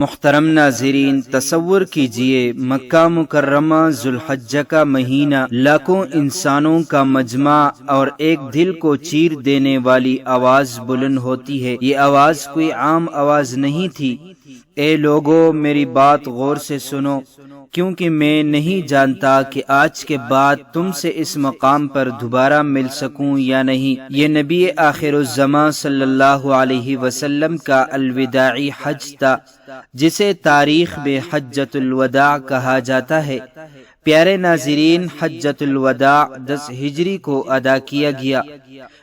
محترم ناظرین، تصور کیجئے مکہ مکرمہ ذوالحجہ کا مہینہ، لاکھوں انسانوں کا مجمع اور ایک دل کو چیر دینے والی آواز بلند ہوتی ہے۔ یہ آواز کوئی عام آواز نہیں تھی۔ اے لوگو، میری بات غور سے سنو، کیونکہ میں نہیں جانتا کہ آج کے بعد تم سے اس مقام پر دوبارہ مل سکوں یا نہیں۔ یہ نبی آخر الزماں صلی اللہ علیہ وسلم کا الوداعی حج تھا، جسے تاریخ میں حجۃ الوداع کہا جاتا ہے۔ پیارے ناظرین، حجۃ الوداع 10 ہجری کو ادا کیا گیا۔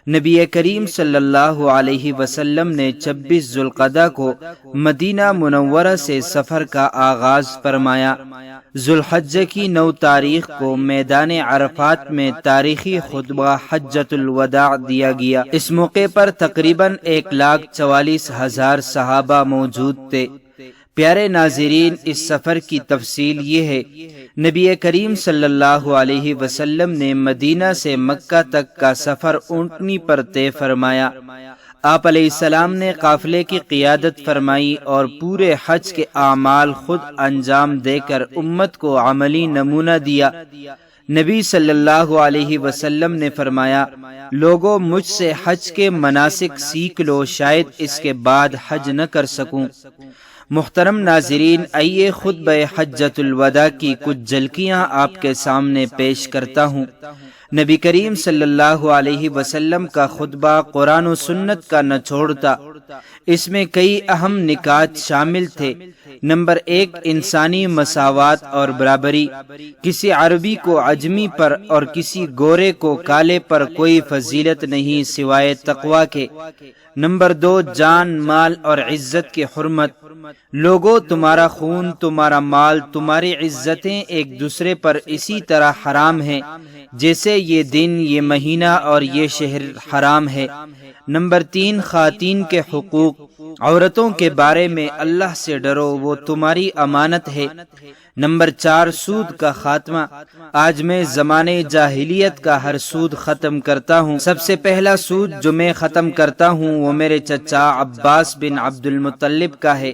نبی کریم صلی اللہ علیہ وسلم نے 26 ذوالقعدہ کو مدینہ منورہ سے سفر کا آغاز فرمایا۔ ذوالحجہ کی 9 تاریخ کو میدان عرفات میں تاریخی خطبہ حجۃ الوداع دیا گیا۔ اس موقع پر تقریباً 1,44,000 صحابہ موجود تھے۔ پیارے ناظرین، اس سفر کی تفصیل یہ ہے۔ نبی کریم صلی اللہ علیہ وسلم نے مدینہ سے مکہ تک کا سفر اونٹنی پر طے فرمایا۔ آپ علیہ السلام نے قافلے کی قیادت فرمائی اور پورے حج کے اعمال خود انجام دے کر امت کو عملی نمونہ دیا۔ نبی صلی اللہ علیہ وسلم نے فرمایا، لوگو، مجھ سے حج کے مناسک سیکھ لو، شاید اس کے بعد حج نہ کر سکوں۔ محترم ناظرین، آئیے خطبہ حجۃ الوداع کی کچھ جھلکیاں آپ کے سامنے پیش کرتا ہوں۔ نبی کریم صلی اللہ علیہ وسلم کا خطبہ قرآن و سنت کا نچوڑ تھا۔ اس میں کئی اہم نکات شامل تھے۔ نمبر 1، انسانی مساوات اور برابری۔ کسی عربی کو عجمی پر اور کسی گورے کو کالے پر کوئی فضیلت نہیں سوائے تقوی کے۔ نمبر 2، جان، مال اور عزت کی حرمت۔ لوگو، تمہارا خون، تمہارا مال، تمہاری عزتیں ایک دوسرے پر اسی طرح حرام ہیں جیسے یہ دن، یہ مہینہ اور یہ شہر حرام ہے۔ نمبر 3، خواتین کے حقوق۔ عورتوں کے بارے میں اللہ سے ڈرو، وہ تمہاری امانت ہے۔ نمبر 4، سود کا خاتمہ۔ آج میں زمانے جاہلیت کا ہر سود ختم کرتا ہوں۔ سب سے پہلا سود جو میں ختم کرتا ہوں وہ میرے چچا عباس بن عبد المطلب کا ہے۔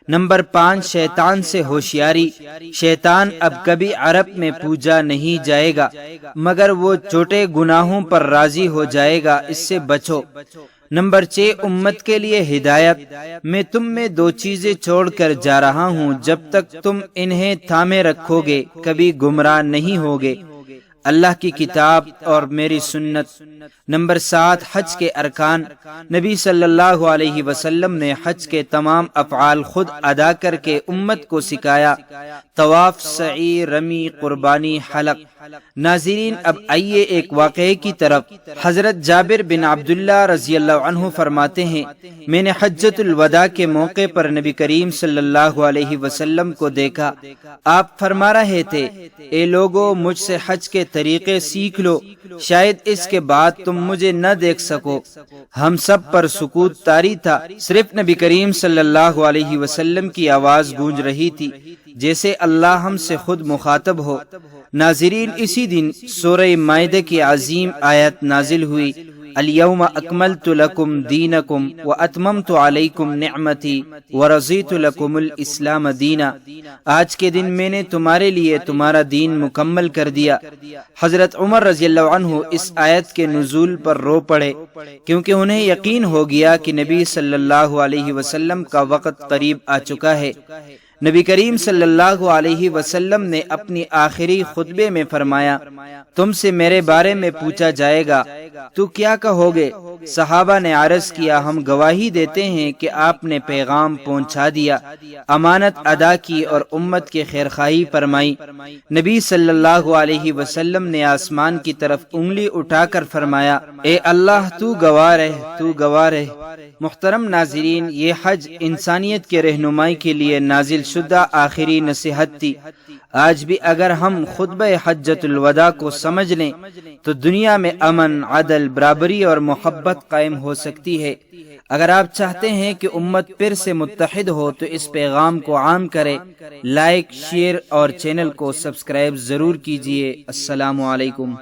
نمبر 5، شیطان سے ہوشیاری۔ شیطان اب کبھی عرب میں پوجا نہیں جائے گا، مگر وہ چھوٹے گناہوں پر راضی ہو جائے گا، اس سے بچو۔ نمبر 6، امت کے لیے ہدایت۔ میں تم میں 2 چیزیں چھوڑ کر جا رہا ہوں، جب تک تم انہیں تھامے رکھو گے کبھی گمراہ نہیں ہوگے، اللہ کی کتاب اور میری سنت۔ نمبر 7، حج کے ارکان۔ نبی صلی اللہ علیہ وسلم نے حج کے تمام افعال خود ادا کر کے امت کو سکھایا: طواف، سعی، رمی، قربانی، حلق۔ ناظرین، اب آئیے ایک واقعے کی طرف۔ حضرت جابر بن عبداللہ رضی اللہ عنہ فرماتے ہیں، میں نے حجۃ الوداع کے موقع پر نبی کریم صلی اللہ علیہ وسلم کو دیکھا۔ آپ فرما رہے تھے، اے لوگو، مجھ سے حج کے طریقے سیکھ لو، شاید اس کے بعد تم مجھے نہ دیکھ سکو۔ ہم سب پر سکوت طاری تھا، صرف نبی کریم صلی اللہ علیہ وسلم کی آواز گونج رہی تھی، جیسے اللہ ہم سے خود مخاطب ہو۔ ناظرین، اسی دن سورہ مائدہ کی عظیم آیت نازل ہوئی: الیوم اکملت لکم دینکم واتممت علیکم نعمتی ورضیت لکم الاسلام دینا۔ آج کے دن میں نے تمہارے لیے تمہارا دین مکمل کر دیا۔ حضرت عمر رضی اللہ عنہ اس آیت کے نزول پر رو پڑے، کیونکہ انہیں یقین ہو گیا کہ نبی صلی اللہ علیہ وسلم کا وقت قریب آ چکا ہے۔ نبی کریم صلی اللہ علیہ وسلم نے اپنی آخری خطبے میں فرمایا، تم سے میرے بارے میں پوچھا جائے گا تو کیا کہو گے؟ صحابہ نے عرض کیا، ہم گواہی دیتے ہیں کہ آپ نے پیغام پہنچا دیا، امانت ادا کی اور امت کی خیرخواہی فرمائی۔ نبی صلی اللہ علیہ وسلم نے آسمان کی طرف انگلی اٹھا کر فرمایا، اے اللہ، تو گواہ رہ، تو گواہ رہ۔ محترم ناظرین، یہ حج انسانیت کے رہنمائی کے لیے نازل شدہ آخری نصیحت تھی۔ آج بھی اگر ہم خطبہ حجۃ الوداع کو سمجھ لیں تو دنیا میں امن، عدل، برابری اور محبت قائم ہو سکتی ہے۔ اگر آپ چاہتے ہیں کہ امت پھر سے متحد ہو تو اس پیغام کو عام کریں، لائک، شیئر اور چینل کو سبسکرائب ضرور کیجیے۔ السلام علیکم۔